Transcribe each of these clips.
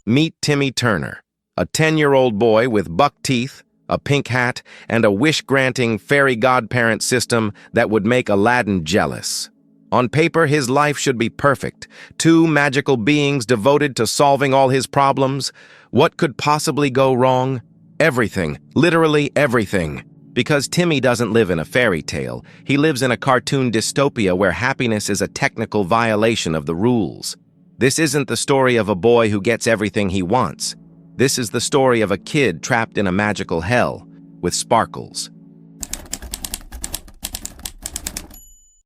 Meet Timmy Turner, a 10-year-old boy with buck teeth, a pink hat, and a wish-granting fairy godparent system that would make Aladdin jealous. On paper, his life should be perfect. Two magical beings devoted to solving all his problems. What could possibly go wrong? Everything, literally everything. Because Timmy doesn't live in a fairy tale, he lives in a cartoon dystopia where happiness is a technical violation of the rules. This isn't the story of a boy who gets everything he wants. This is the story of a kid trapped in a magical hell with sparkles.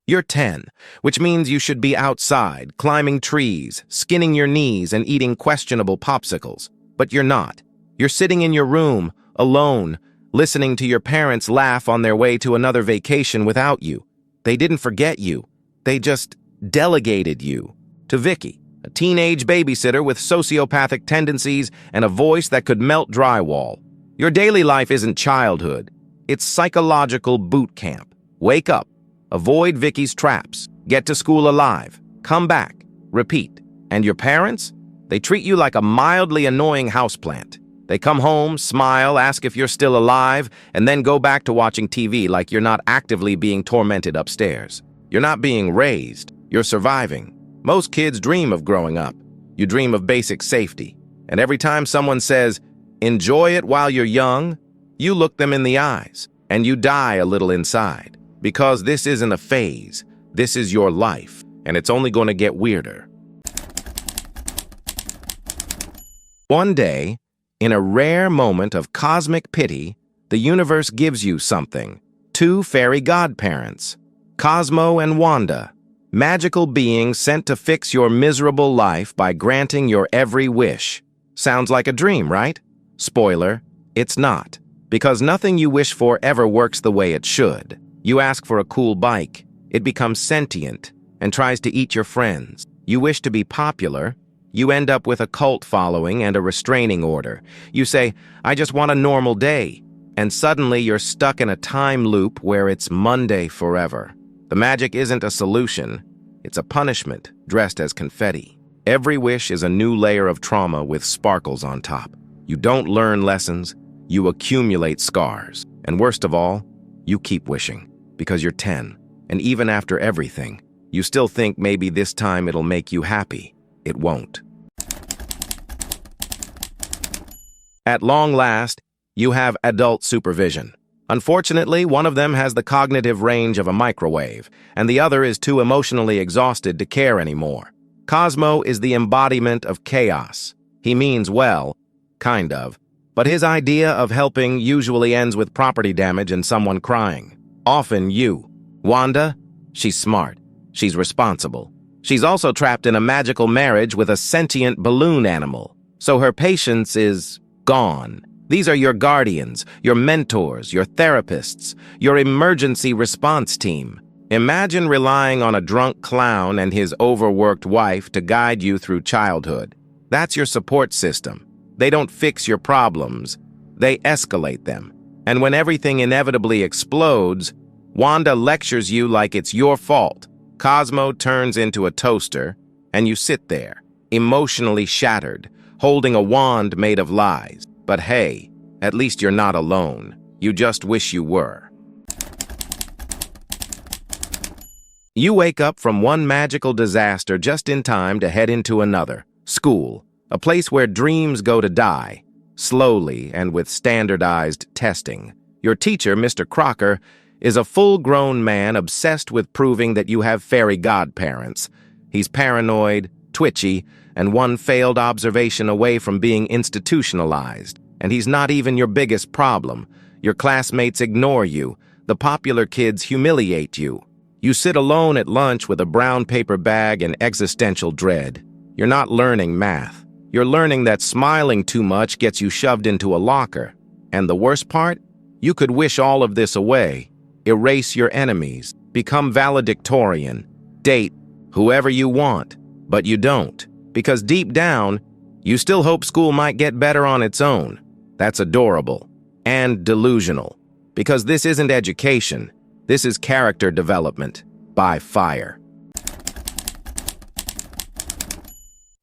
You're 10, which means you should be outside, climbing trees, skinning your knees, and eating questionable popsicles. But you're not. You're sitting in your room, alone, listening to your parents laugh on their way to another vacation without you. They didn't forget you. They just delegated you to Vicky, a teenage babysitter with sociopathic tendencies and a voice that could melt drywall. Your daily life isn't childhood. It's psychological boot camp. Wake up. Avoid Vicky's traps. Get to school alive. Come back. Repeat. And your parents? They treat you like a mildly annoying houseplant. They come home, smile, ask if you're still alive, and then go back to watching TV like you're not actively being tormented upstairs. You're not being raised. You're surviving. Most kids dream of growing up. You dream of basic safety. And every time someone says, "Enjoy it while you're young," you look them in the eyes, and you die a little inside. Because this isn't a phase. This is your life, and it's only going to get weirder. One day, in a rare moment of cosmic pity, the universe gives you something. Two fairy godparents, Cosmo and Wanda, magical beings sent to fix your miserable life by granting your every wish. Sounds like a dream, right? Spoiler, it's not. Because nothing you wish for ever works the way it should. You ask for a cool bike. It becomes sentient and tries to eat your friends. You wish to be popular. You end up with a cult following and a restraining order. You say, "I just want a normal day." And suddenly you're stuck in a time loop where it's Monday forever. The magic isn't a solution. It's a punishment dressed as confetti. Every wish is a new layer of trauma with sparkles on top. You don't learn lessons. You accumulate scars. And worst of all, you keep wishing because you're 10. And even after everything, you still think maybe this time it'll make you happy. It won't. At long last, you have adult supervision. Unfortunately, one of them has the cognitive range of a microwave, and the other is too emotionally exhausted to care anymore. Cosmo is the embodiment of chaos. He means well, kind of, but his idea of helping usually ends with property damage and someone crying. Often you. Wanda? She's smart. She's responsible. She's also trapped in a magical marriage with a sentient balloon animal, so her patience is gone. These are your guardians, your mentors, your therapists, your emergency response team. Imagine relying on a drunk clown and his overworked wife to guide you through childhood. That's your support system. They don't fix your problems. They escalate them. And when everything inevitably explodes, Wanda lectures you like it's your fault. Cosmo turns into a toaster, and you sit there, emotionally shattered, holding a wand made of lies. But hey, at least you're not alone. You just wish you were. You wake up from one magical disaster just in time to head into another. School, a place where dreams go to die, slowly and with standardized testing. Your teacher, Mr. Crocker, is a full-grown man obsessed with proving that you have fairy godparents. He's paranoid, twitchy, and one failed observation away from being institutionalized. And he's not even your biggest problem. Your classmates ignore you. The popular kids humiliate you. You sit alone at lunch with a brown paper bag and existential dread. You're not learning math. You're learning that smiling too much gets you shoved into a locker. And the worst part? You could wish all of this away. Erase your enemies. Become valedictorian. Date whoever you want. But you don't. Because deep down, you still hope school might get better on its own. That's adorable. And delusional. Because this isn't education. This is character development. By fire.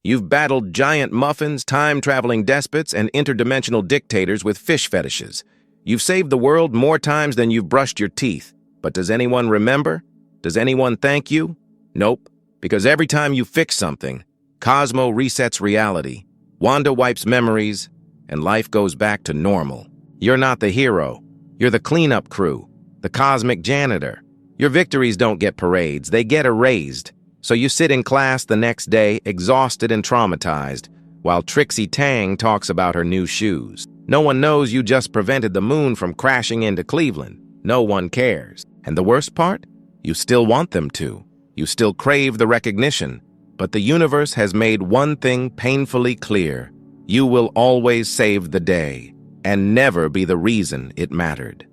You've battled giant muffins, time-traveling despots, and interdimensional dictators with fish fetishes. You've saved the world more times than you've brushed your teeth. But does anyone remember? Does anyone thank you? Nope. Because every time you fix something, Cosmo resets reality, Wanda wipes memories, and life goes back to normal. You're not the hero. You're the cleanup crew, the cosmic janitor. Your victories don't get parades, they get erased. So you sit in class the next day, exhausted and traumatized, while Trixie Tang talks about her new shoes. No one knows you just prevented the moon from crashing into Cleveland. No one cares. And the worst part? You still want them to. You still crave the recognition. But the universe has made one thing painfully clear. You will always save the day, and never be the reason it mattered.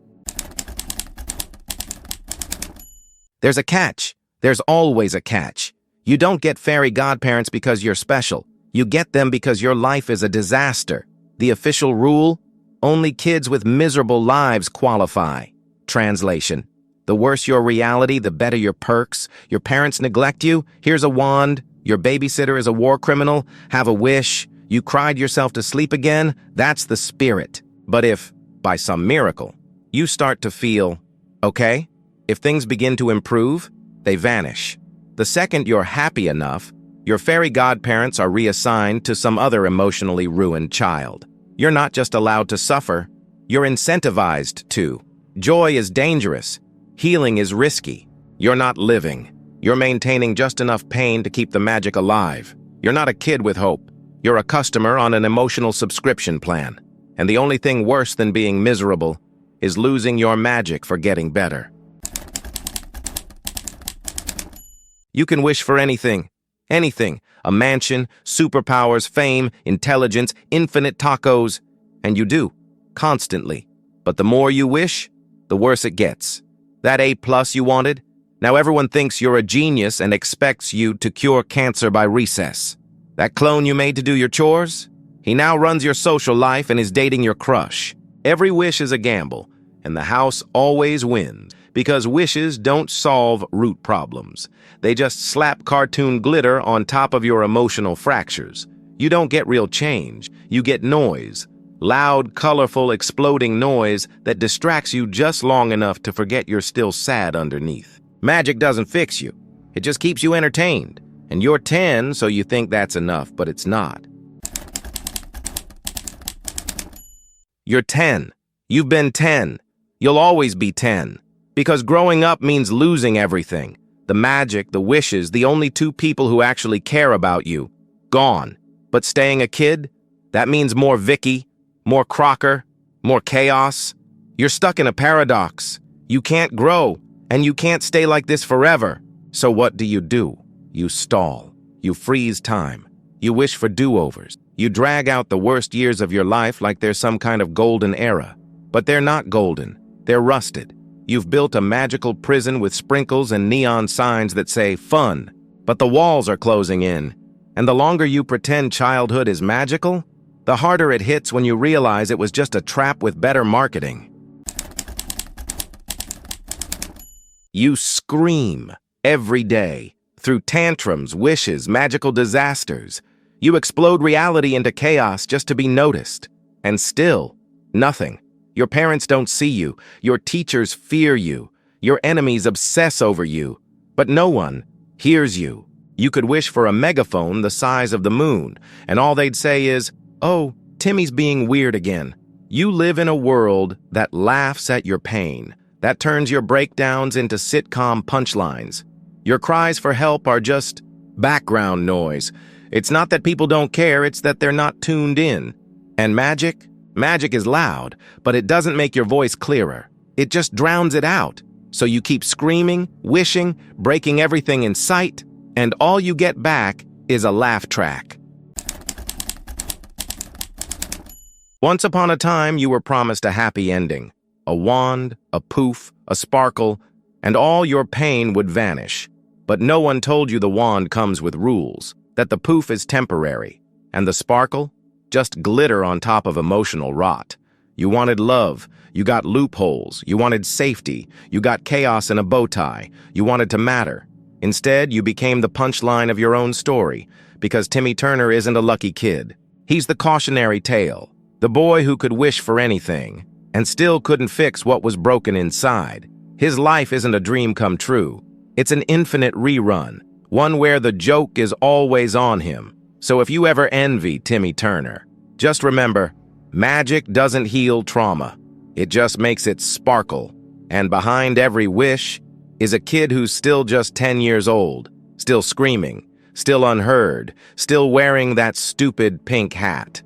There's a catch. There's always a catch. You don't get fairy godparents because you're special. You get them because your life is a disaster. The official rule? Only kids with miserable lives qualify. Translation: the worse your reality, the better your perks. Your parents neglect you? Here's a wand. Your babysitter is a war criminal? Have a wish. You cried yourself to sleep again? That's the spirit. But if, by some miracle, you start to feel okay, if things begin to improve, they vanish. The second you're happy enough, your fairy godparents are reassigned to some other emotionally ruined child. You're not just allowed to suffer, you're incentivized to. Joy is dangerous. Healing is risky. You're not living. You're maintaining just enough pain to keep the magic alive. You're not a kid with hope. You're a customer on an emotional subscription plan. And the only thing worse than being miserable is losing your magic for getting better. You can wish for anything. Anything. A mansion, superpowers, fame, intelligence, infinite tacos. And you do. Constantly. But the more you wish, the worse it gets. That A+ you wanted? Now everyone thinks you're a genius and expects you to cure cancer by recess. That clone you made to do your chores? He now runs your social life and is dating your crush. Every wish is a gamble, and the house always wins, because wishes don't solve root problems. They just slap cartoon glitter on top of your emotional fractures. You don't get real change, you get noise. Loud, colorful, exploding noise that distracts you just long enough to forget you're still sad underneath. Magic doesn't fix you. It just keeps you entertained. And you're 10, so you think that's enough, but it's not. You're 10. You've been 10. You'll always be 10. Because growing up means losing everything. The magic, the wishes, the only two people who actually care about you. Gone. But staying a kid? That means more Vicky, more Crocker, more chaos. You're stuck in a paradox. You can't grow, and you can't stay like this forever. So what do? You stall. You freeze time. You wish for do-overs. You drag out the worst years of your life like there's some kind of golden era. But they're not golden. They're rusted. You've built a magical prison with sprinkles and neon signs that say fun. But the walls are closing in. And the longer you pretend childhood is magical, the harder it hits when you realize it was just a trap with better marketing. You scream every day. Through tantrums, wishes, magical disasters. You explode reality into chaos just to be noticed. And still, nothing. Your parents don't see you. Your teachers fear you. Your enemies obsess over you. But no one hears you. You could wish for a megaphone the size of the moon, and all they'd say is, "Oh, Timmy's being weird again." You live in a world that laughs at your pain, that turns your breakdowns into sitcom punchlines. Your cries for help are just background noise. It's not that people don't care, it's that they're not tuned in. And magic? Magic is loud, but it doesn't make your voice clearer. It just drowns it out. So you keep screaming, wishing, breaking everything in sight, and all you get back is a laugh track. Once upon a time, you were promised a happy ending. A wand, a poof, a sparkle, and all your pain would vanish. But no one told you the wand comes with rules, that the poof is temporary, and the sparkle? Just glitter on top of emotional rot. You wanted love, you got loopholes, you wanted safety, you got chaos in a bow tie, you wanted to matter. Instead, you became the punchline of your own story, because Timmy Turner isn't a lucky kid. He's the cautionary tale, the boy who could wish for anything and still couldn't fix what was broken inside. His life isn't a dream come true. It's an infinite rerun, one where the joke is always on him. So if you ever envy Timmy Turner, just remember, magic doesn't heal trauma. It just makes it sparkle. And behind every wish is a kid who's still just 10 years old, still screaming, still unheard, still wearing that stupid pink hat.